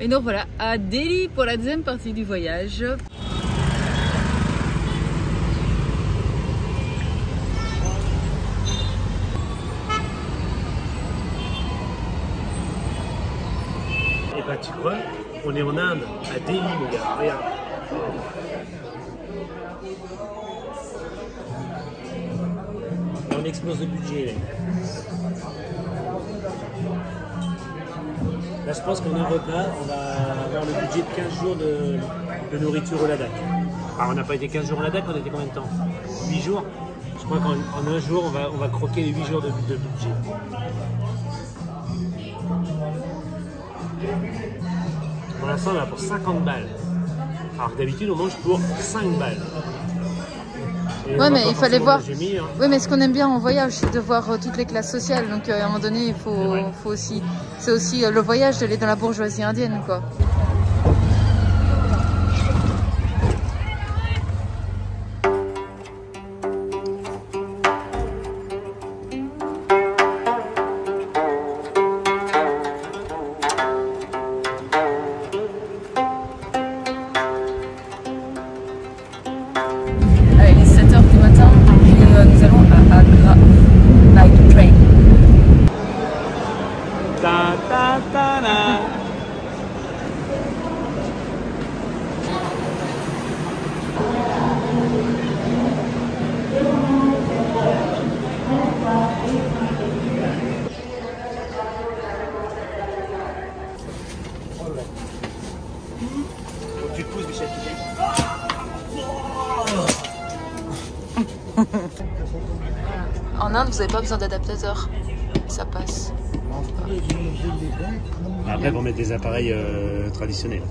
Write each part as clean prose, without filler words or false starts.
Et donc voilà, à Delhi pour la deuxième partie du voyage. Et bah tu crois, on est en Inde, à Delhi mon gars, regarde. Et on explose le budget mec. Là je pense qu'en un repas, on va avoir le budget de 15 jours de nourriture au Ladakh. Alors on n'a pas été 15 jours au Ladakh, on a été combien de temps? 8 jours. Je crois qu'en un jour, on va croquer les 8 jours de budget. Pour l'instant, on va pour 50 balles. Alors que d'habitude, on mange pour 5 balles. Et ouais, mais il fallait voir. Mis, hein. Oui, mais ce qu'on aime bien en voyage, c'est de voir toutes les classes sociales. Donc, à un moment donné, il faut aussi. C'est aussi le voyage d'aller dans la bourgeoisie indienne, quoi. Tu te pousses, Michel. En Inde, vous n'avez pas besoin d'adaptateur. Ça passe. Après, pour mettre des appareils traditionnels.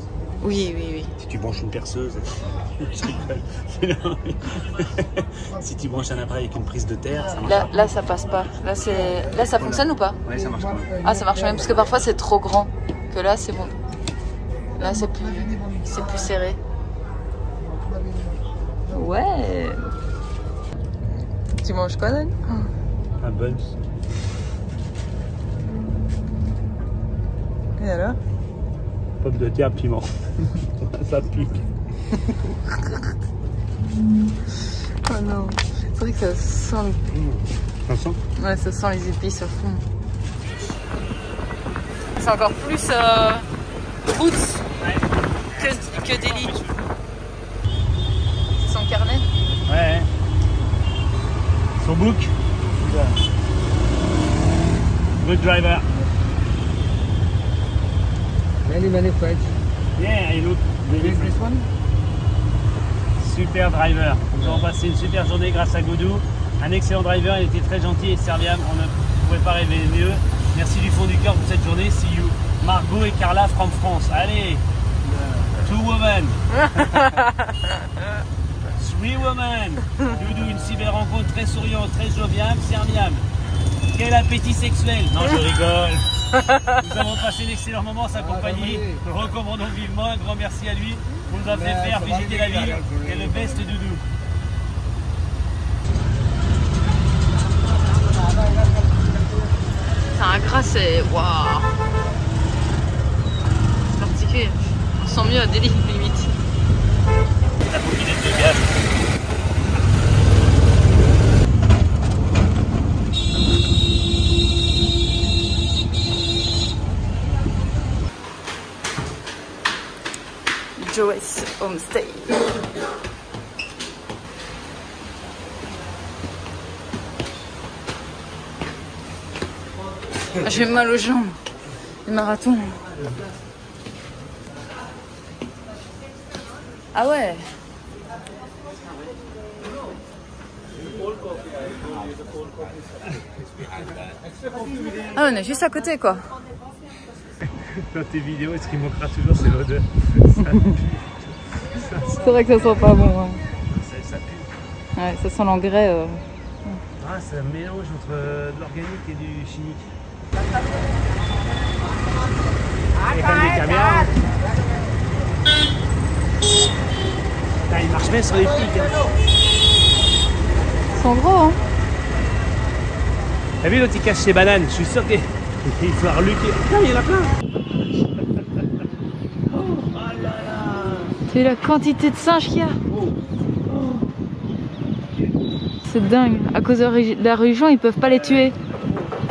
Oui, oui, oui. Si tu branches une perceuse, je rigole. Si tu branches un appareil avec une prise de terre, ça marche pas. Là, ça passe pas. Là, ça fonctionne ou pas? Oui, ça marche quand même. Ah, ça marche même parce que parfois c'est trop grand. Que là, c'est bon. Là, c'est plus serré. Ouais. Tu manges quoi, Dan? Un buns. Et alors? Pomme de terre, piment. Ça pique. Oh non. C'est vrai que ça sent. Ça sent? Ouais, ça sent les épices au fond. C'est encore plus roots que Delhi. C'est son carnet? Ouais. Son book. Good driver. Many friends. Yeah, I look very This one? Super driver. Nous avons passé une super journée grâce à Goudou. Un excellent driver, il était très gentil et serviable. On ne pouvait pas rêver mieux. Merci du fond du cœur pour cette journée. See you. Margot et Carla from France. Allez, two women. Three women. Goudou, une si belle rencontre, très souriante, très joviale, serviable. Quel appétit sexuel. Non, je rigole. Nous avons passé d'excellents moments en sa compagnie. Nous le recommandons vivement. Un grand merci à lui. On nous a fait faire visiter la ville. Et le best Doudou. C'est un gras, c'est. Waouh! C'est particulier. On se sent mieux à Delhi, limite. La bouquinette de gaz. Joyce Homestay. J'ai mal aux jambes. Les marathons. Ah ouais. Ah, on est juste à côté, quoi. Dans tes vidéos, ce qui manquera toujours, c'est l'odeur. C'est vrai que ça sent pas bon. Hein. Ça pue. Ouais, ça sent l'engrais. Ah, c'est un mélange entre de l'organique et du chimique. Il y a quand même des caméras. Putain, il marche bien sur les pics. Hein. Ils sont gros, hein. T'as vu l'autre, il cache ses bananes. Je suis sûr qu'il va falloir lutter. Putain, il y en a plein. C'est la quantité de singes qu'il y a. C'est dingue. À cause de la religion, ils peuvent pas les tuer.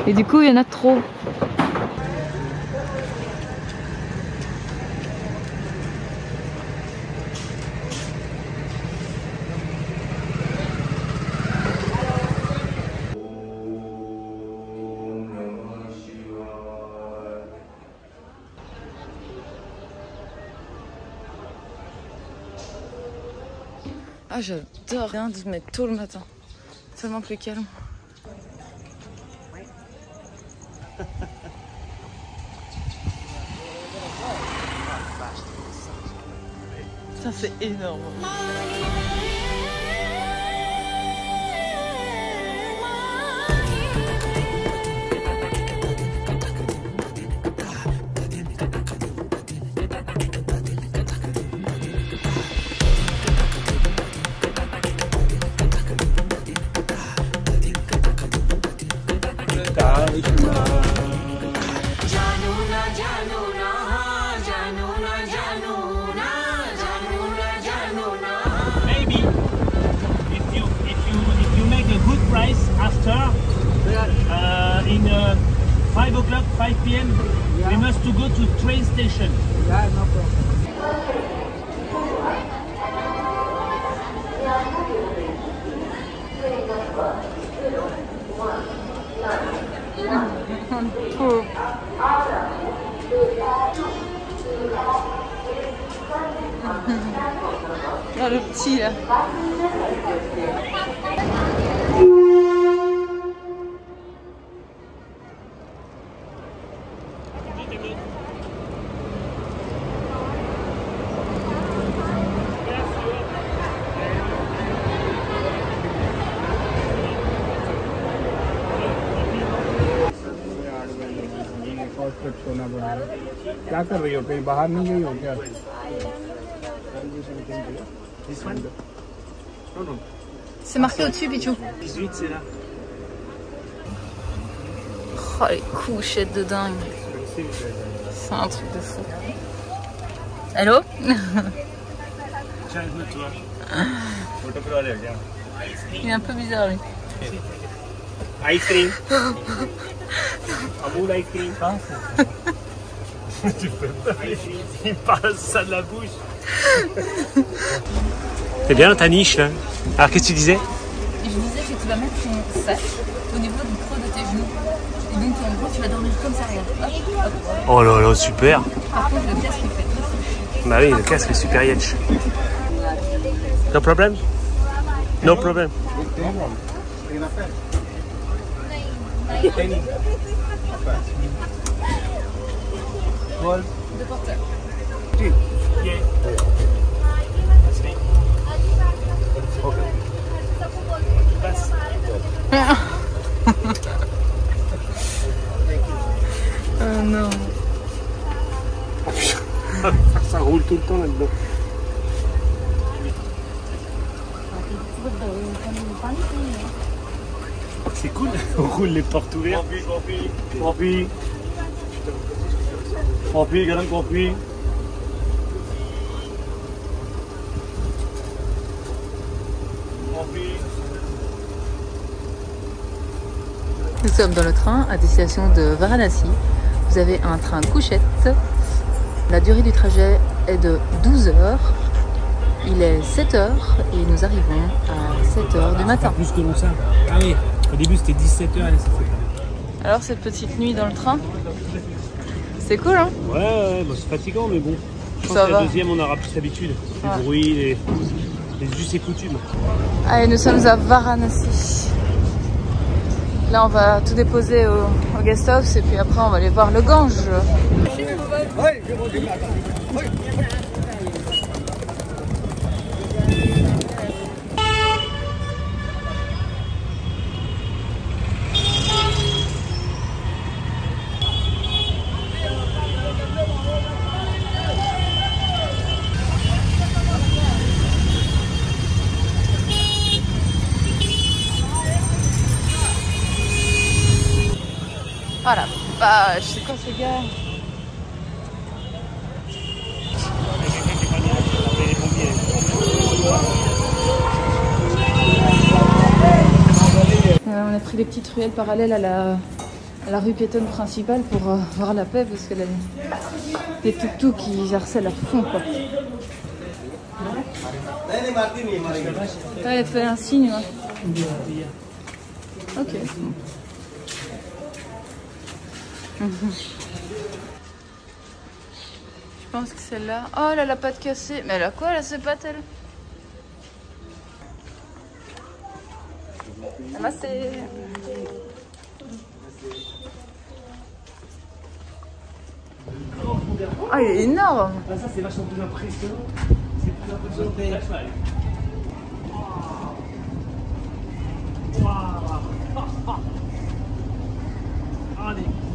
Et du coup, il y en a trop. Ah, j'adore bien de se mettre tôt le matin. Tellement plus calme. Ça, c'est énorme. Maybe if you make a good price after in 5 o'clock, 5 p.m. we must to go to train station. Yeah, no problem. Ah, le petit là. क्या कर रही हो कहीं बाहर नहीं गई हो क्या C'est marqué au-dessus, Pichou. 18, c'est là. Oh, les couchettes de dingue. C'est un truc de fou. Hello? Tiens, écoute-toi. Il est un peu bizarre, lui. Ice cream. Amoul ice cream. Tu peux pas. Il parle ça de la bouche. C'est bien ta niche là. Alors qu'est-ce que tu disais? Je disais que tu vas mettre ton sac au niveau du creux de tes genoux. Et donc en gros tu vas dormir comme ça, regarde. Hop, hop. Oh là là, super. Par contre le casque il fait très. Bah oui, le casque est super yetch. No problem? No problem. De porteur. Yeah. Passe. Oh non. Ça roule tout le temps là-dedans. C'est cool, on roule les portes ouvertes. Coffee. Coffee, garam coffee. Nous sommes dans le train à destination de Varanasi. Vous avez un train couchette. La durée du trajet est de 12 heures. Il est 7 heures et nous arrivons à 7 heures du matin. Plus que long ça. Ah oui, au début c'était 17 heures. Alors cette petite nuit dans le train, c'est cool hein? Ouais, bah, c'est fatigant mais bon. Je pense Ça que va. la deuxième on aura plus l'habitude. Les Ouais. bruits, les us et coutumes. Allez, nous sommes à Varanasi. Là on va tout déposer au guest house et puis après on va aller voir le Gange. Oh la vache, c'est quoi ce gars? On a pris les petites ruelles parallèles à la rue piétonne principale pour voir la paix parce que les tuk-tuk ils harcèlent à fond quoi. Elle fait un signe. Ouais. Ok. Je pense que celle-là. Oh, elle a la patte cassée. Mais elle a quoi là, ces pattes elle? Namaste. Ah, il est énorme. Ça, c'est vachement plus impressionnant. C'est plus impressionnant que la cheval.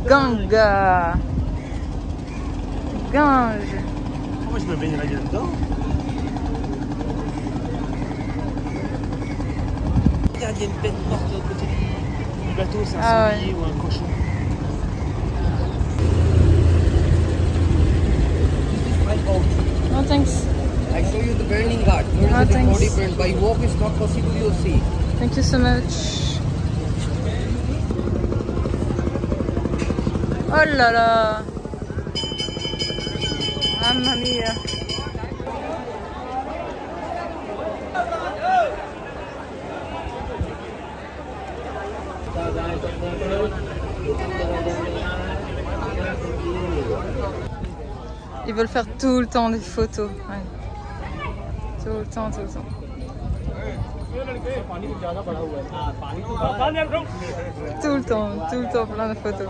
Ganga. Gange. Moi, je me baignerais bien dedans. Regarde, il y a une bête morte de l'autre côté du bateau, c'est un sanglier ou un cochon. No thanks. I show you the burning guard. Where is the body burned? By walk is not possible, you'll see. Thank you so much. Oh là là. Mamma mia. Ils veulent faire tout le temps des photos. Ouais. Tout le temps, tout le temps. Tout le temps, plein de photos.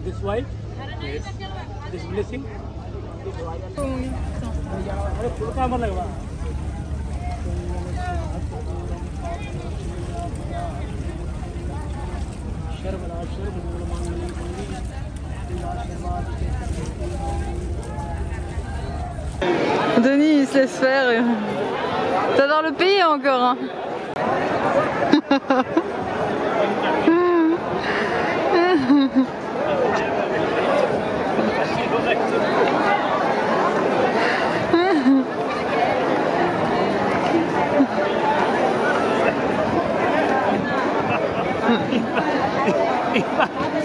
This white? Yes. This blessing? Denis il se laisse faire. T'adores le pays encore hein.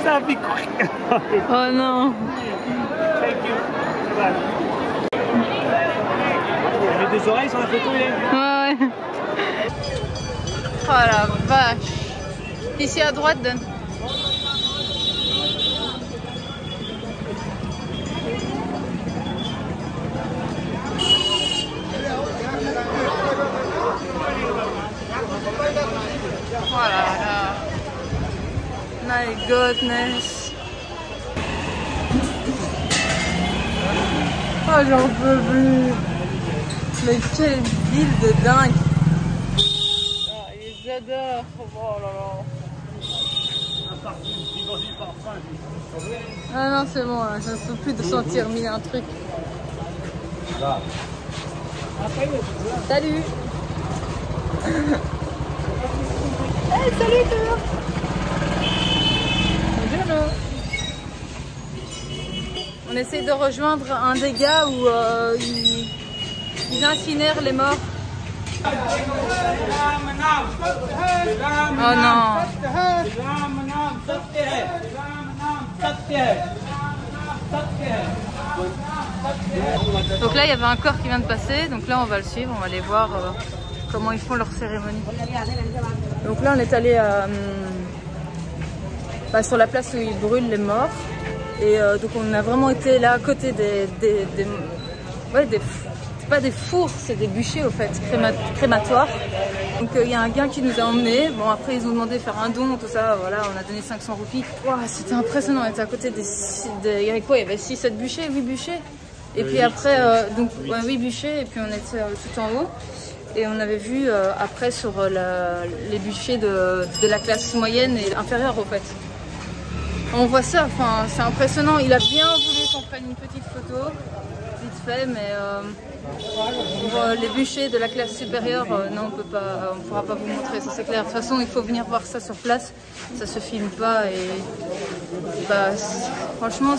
Ça a fait courir. Oh non. Les deux oreilles sur la photo, Ouais. Oh la vache. Ici à droite, Dan. Oh là là. My goodness. Oh j'en peux plus. Mais quelle ville de dingue. Oh, ils adorent. Oh là là. Ah non c'est bon, là. Je ne peux plus de sentir mille un truc. Salut. Hey, salut toi. On essaie de rejoindre un des gars où ils incinèrent les morts. Oh non. Donc là il y avait un corps qui vient de passer, donc là on va le suivre, on va aller voir comment ils font leur cérémonie. Donc là on est allé sur la place où ils brûlent les morts. Et donc on a vraiment été là à côté pas des fours, c'est des bûchers au fait, crématoires. Donc il y a un gars qui nous a emmenés. Bon après ils ont demandé de faire un don, tout ça, voilà, on a donné 500 roupies. Wow, c'était impressionnant, on était à côté il y avait quoi? Il y avait 6-7 bûchers, 8 bûchers. Et puis après, donc 8 bûchers et puis on était tout en haut. Et on avait vu après sur les bûchers de la classe moyenne et inférieure au fait. On voit ça, enfin, c'est impressionnant. Il a bien voulu qu'on prenne une petite photo, vite fait, mais les bûchers de la classe supérieure, non, on ne pourra pas vous montrer, ça c'est clair. De toute façon, il faut venir voir ça sur place, ça se filme pas et bah, franchement,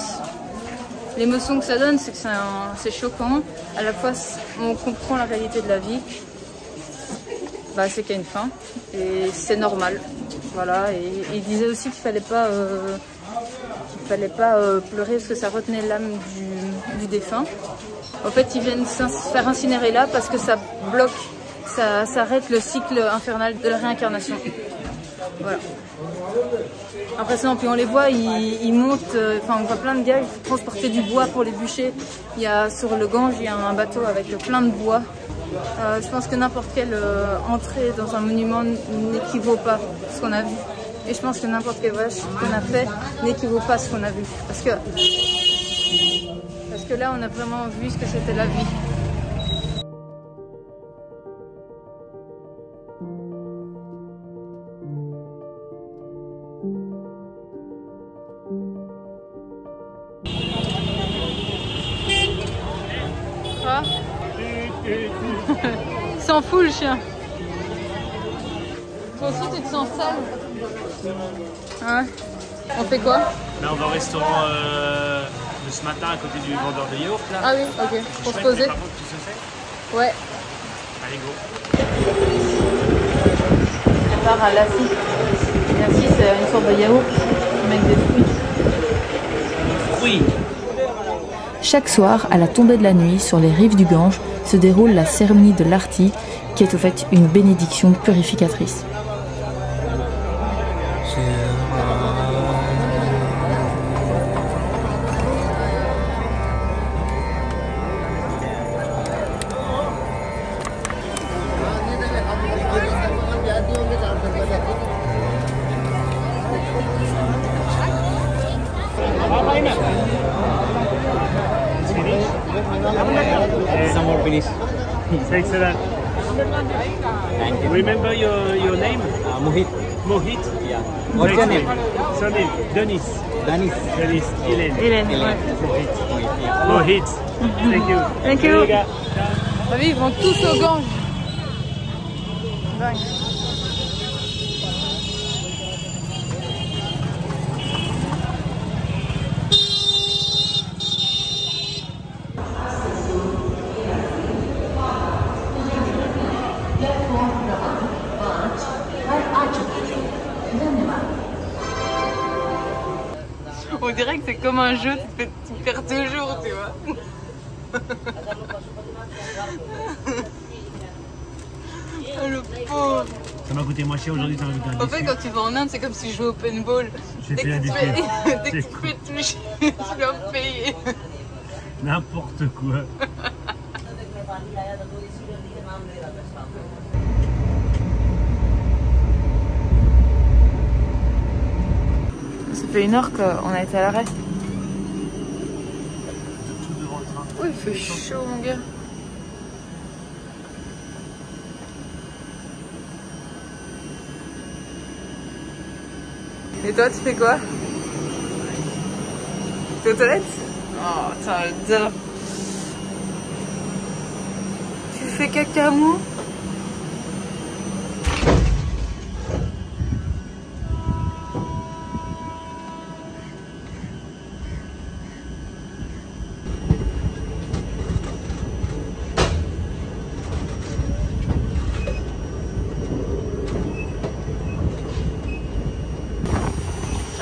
l'émotion que ça donne, c'est que c'est choquant. À la fois, on comprend la réalité de la vie. Bah, c'est qu'il y a une fin et c'est normal. Voilà. Et il disait aussi qu'il fallait pas pleurer parce que ça retenait l'âme du défunt. En fait, ils viennent se faire incinérer là parce que ça bloque, ça arrête le cycle infernal de la réincarnation. Voilà. Impressionnant. Puis on les voit, ils montent, enfin on voit plein de gars transporter du bois pour les bûchers. Il y a sur le Gange, il y a un bateau avec plein de bois. Je pense que n'importe quelle entrée dans un monument n'équivaut pas à ce qu'on a vu. Et je pense que n'importe quel voyage qu'on a fait n'équivaut pas à ce qu'on a vu. Parce que là, on a vraiment vu ce que c'était la vie. Ah. Il s'en fout le chien. Toi aussi tu te sens sale. Ouais. On fait quoi? Là on va au restaurant de ce matin à côté du vendeur de yaourt là. Ah oui, ok. Pour se poser. Par contre, tu sais c'est? Ouais. Allez go. Je prépare un lassi. Lassi c'est une sorte de yaourt avec des fruits. Oui. Chaque soir, à la tombée de la nuit, sur les rives du Gange, se déroule la cérémonie de l'Arti, qui est au fait une bénédiction purificatrice. Some more finish. Excellent. Thank you. Remember your name? Mohit. Mohit? Yeah. What's your name? Surname? Denis. Danis. Denis. Hélène. Hélène, ouais. Mohit. Yeah. Mohit. Thank you. Thank you. Salut, les gars. Ah oui, ils vont tous au Gange. Dingue. On dirait que c'est comme un jeu, tu perds toujours, tu vois. Oh, le pauvre. Ça m'a coûté moins cher aujourd'hui, ça m'a coûté un En fait, quand tu vas en Inde, c'est comme si je jouais au paintball. J'ai Dès fait que un tu buffet. fais- dès que tu fais toucher, tu dois payer. N'importe quoi. Ça fait 1 heure qu'on a été à l'arrêt. Tout devant le train. Oh, il fait chaud, mon gars. Et toi, tu fais quoi? T'es aux toilettes? Oh, j'adore. Tu fais caca mou?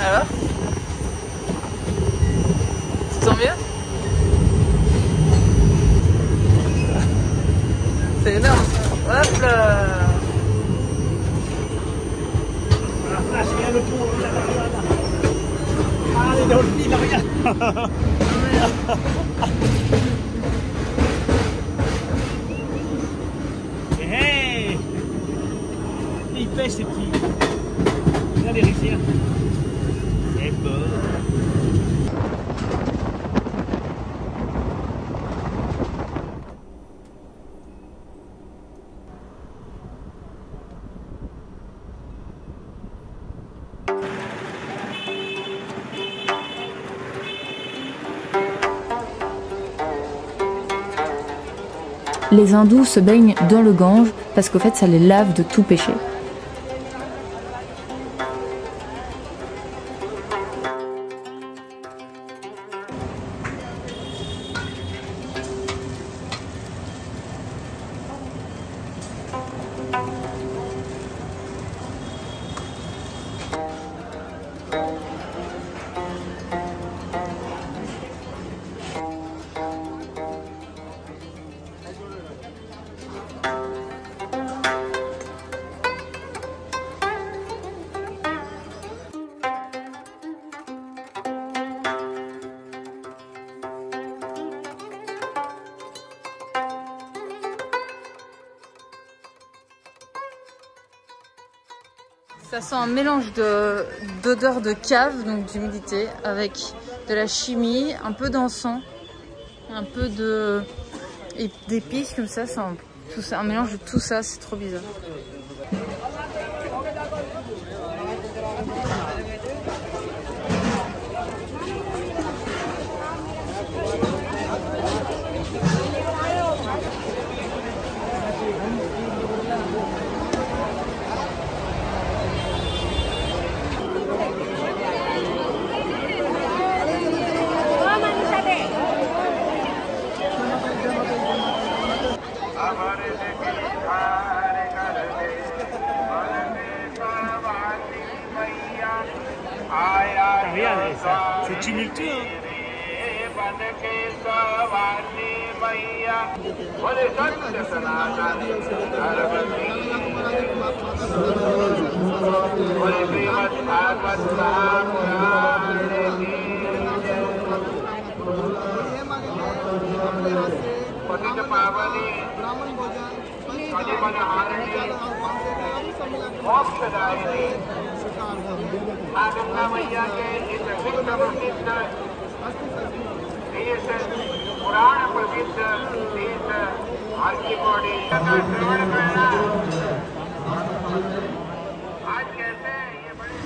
Alors? Tu te sens mieux? C'est énorme. Hop là! Ah, je viens le tour. Ah, les dolphins, regarde. Hey! Il pêche ces petits. Regardez les rizières. C'est beau. les hindous se baignent dans le Gange parce qu'au fait ça les lave de tout péché. Ça sent un mélange d'odeur de cave, donc d'humidité, avec de la chimie, un peu d'encens, un peu d'épices comme ça, tout ça, un mélange de tout ça, c'est trop bizarre. Regarde, c'est tumultueux.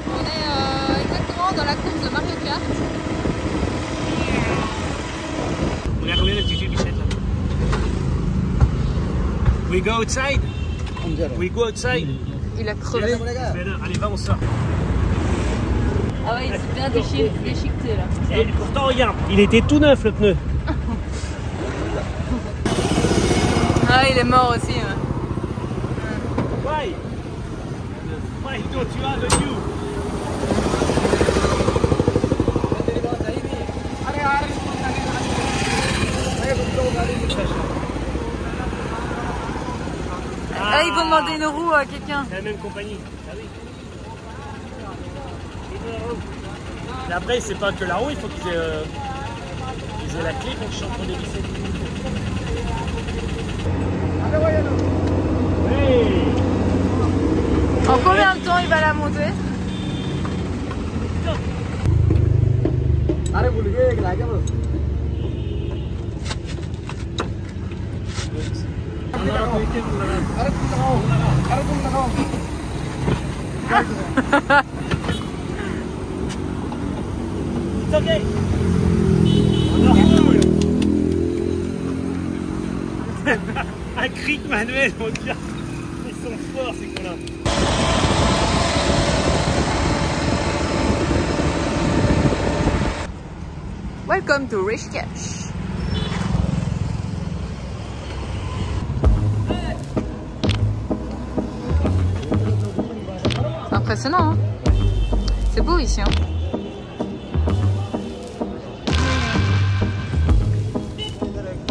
On est exactement dans la course de Mario Kart. On est à combien d'altitude, Bichette, là? We go outside. We go outside. Il a crevé. Allez, va, on sort. Ah ouais, il s'est bien déchiqueté là. Et pourtant, regarde, il était tout neuf, le pneu. Ah, il est mort aussi. Ouais. Why? Why don't you have a new? Ah, ils vont demander une roue à quelqu'un. C'est la même compagnie. Ah oui. Et après, c'est pas que la roue, il faut qu'ils aient la clé pour qu'ils sont en train de dévisser. Hey. En combien de temps il va la monter? It's okay. Un cric manuel, mon gars. Ils sont forts, ces cons-là. Welcome to Rishikesh. C'est impressionnant, hein? C'est beau ici, hein?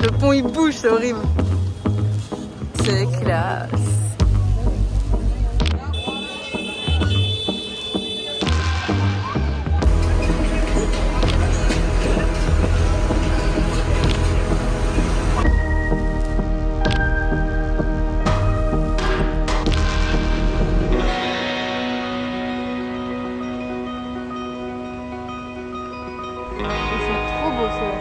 Le pont il bouge, c'est horrible. C'est classe. C'est trop beau, c'est.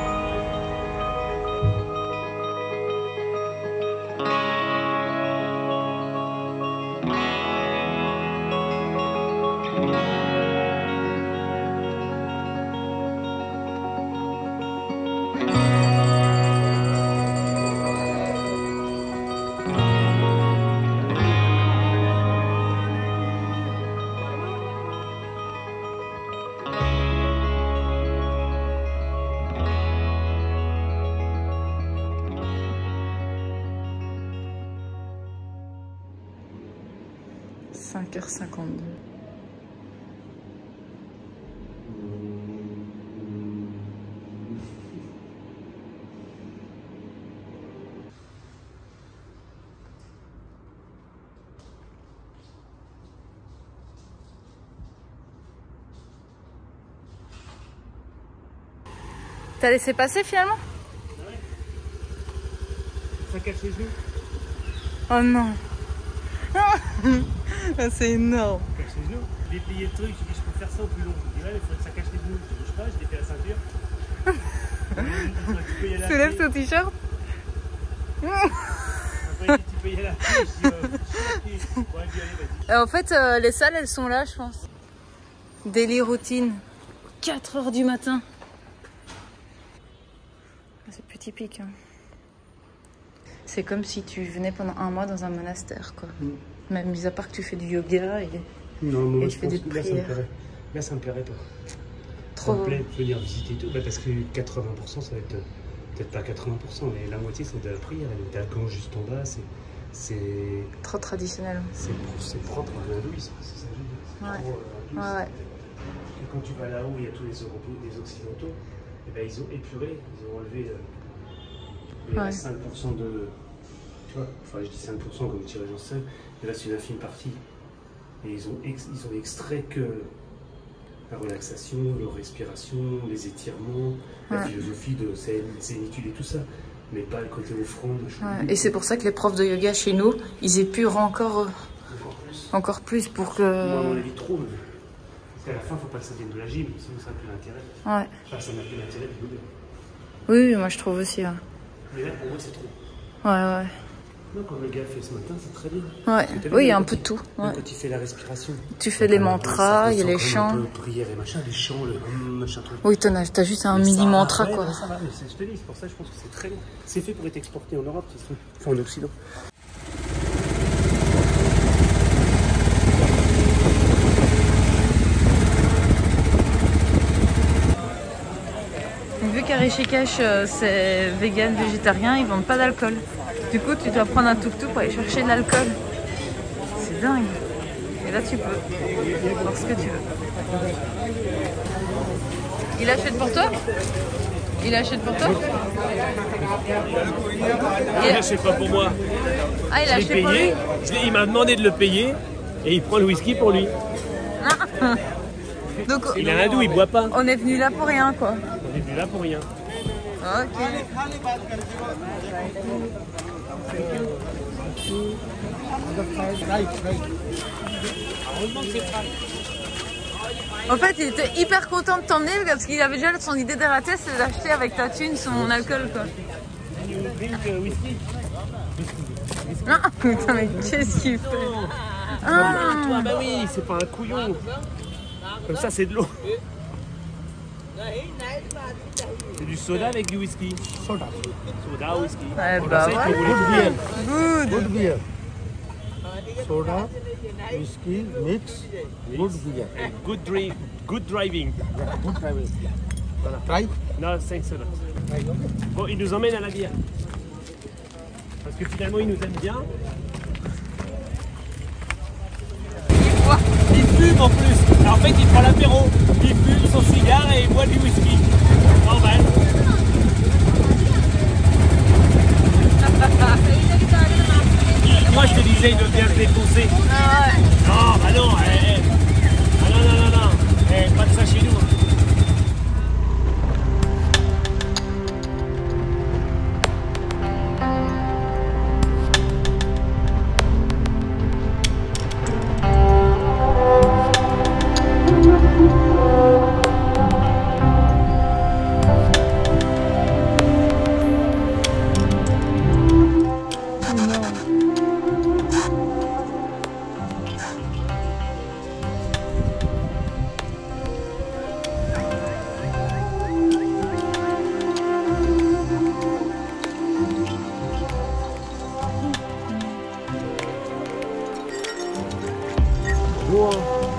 5h52. T'as laissé passer finalement? Ça cache les genoux. Oh non. C'est énorme. Ça cache les genoux. J'ai plié le truc, j'ai dit je peux faire ça au plus long. Je dis ouais, il faudrait que ça cache les genoux. Je bouge pas, je défais la ceinture. Soulève ton t-shirt. Après, tu peux y aller à pied. Je dis ouais, allez, vas-y. En fait, les salles, elles sont là, je pense. Daily routine. 4 h du matin. C'est plus typique. Hein. C'est comme si tu venais pendant un mois dans un monastère, quoi. Même mis à part que tu fais du yoga et, Non, et tu fais des prières. Là, ça me plairait pas. Trop. Ça me plaît de venir visiter tout. Bah, parce que 80%, ça va être peut-être pas 80%, mais la moitié, c'est de la prière. Et le Dagon juste en bas, c'est Trop traditionnel. c'est propre à l'hindouisme. C'est ça, Ouais. ouais. Ouais. Et quand tu vas là-haut, il y a tous les Européens, les Occidentaux. Et ben, ils ont épuré, ils ont enlevé les 5% de. Tu vois, enfin, je dis 5% comme tirage en seul, mais là, c'est une infime partie. Et ils ont extrait que la relaxation, la respiration, les étirements, la philosophie de zénitude et tout ça, mais pas le côté offrande. Ouais. Et c'est pour ça que les profs de yoga chez nous, ils épurent encore plus pour que. Moi, à mon avis, trop. Parce qu'à la fin, il ne faut pas que ça vienne de la gym, sinon ça n'a plus d'intérêt. Ouais. Enfin, ça n'a plus d'intérêt du yoga. Oui, moi je trouve aussi. Ouais, Mais là, pour moi, c'est trop. ouais. Non, quand le gars fait ce matin, c'est très bien. Ouais. Oui, il y a un peu de tout. Ouais. Quand il fait la respiration. Tu fais les mantras, il y a les chants. Un peu prière et machin, les chants, le machin truc. Oui, t'as juste un mini mantra, quoi. Ça va, je te dis, c'est pour ça que je pense que c'est très bien. C'est fait pour être exporté en Europe, ce truc. Enfin, en Occident. Vu qu'à Rishikesh, c'est vegan, végétarien, ils vendent pas d'alcool. Du coup, tu dois prendre un tuk-tuk pour aller chercher de l'alcool. C'est dingue. Et là, tu peux faire ce que tu veux. Il achète pour toi? Il achète pour toi? Il achète pas pour moi. Ah, il Je l'ai achète pour lui? payé. Il m'a demandé de le payer et il prend le whisky pour lui. Donc, Il est hindou, il boit pas. on est venu là pour rien, quoi. On est venu là pour rien. Ok. En fait, il était hyper content de t'emmener parce qu'il avait déjà son idée de rater, c'est d'acheter avec ta thune son alcool, quoi. Whisky. Non, putain, mais qu'est-ce qu'il fait? Toi, bah oui, c'est pas un couillon. Comme ça, c'est de l'eau. C'est du soda avec du whisky. Soda, whisky. Ouais, bah Ça, il faut ouais. rouler. Good. beer. Soda, whiskey, mix, good beer. Good driving. Good driving. Try. Non, 5 sodas. Bon, il nous emmène à la bière. Parce que finalement, il nous aime bien. Il fume en plus. Alors, en fait, il prend l'apéro. Il fume son cigare et il boit du whisky. Normal. Moi, je te disais, il veut bien se défoncer. Non, bah non. Ah, non. Pas de ça chez nous.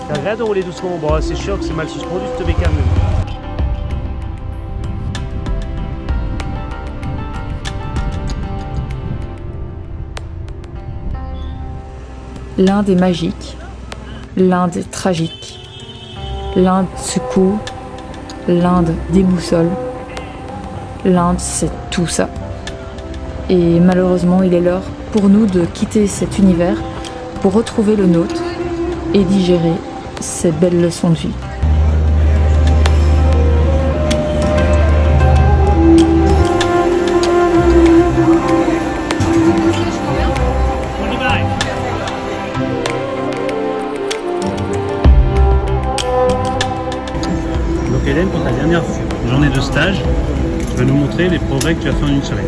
Regarde, on roule doucement. Bon, c'est chiant que c'est mal suspendu cette bécane. L'Inde est magique. L'Inde est tragique. L'Inde secoue. L'Inde déboussole. L'Inde, c'est tout ça. Et malheureusement, il est l'heure pour nous de quitter cet univers pour retrouver le nôtre et digérer ces belles leçons de vie. Donc Hélène, pour ta dernière journée de stage, tu vas nous montrer les progrès que tu as fait en une semaine.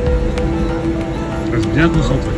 Reste bien concentré.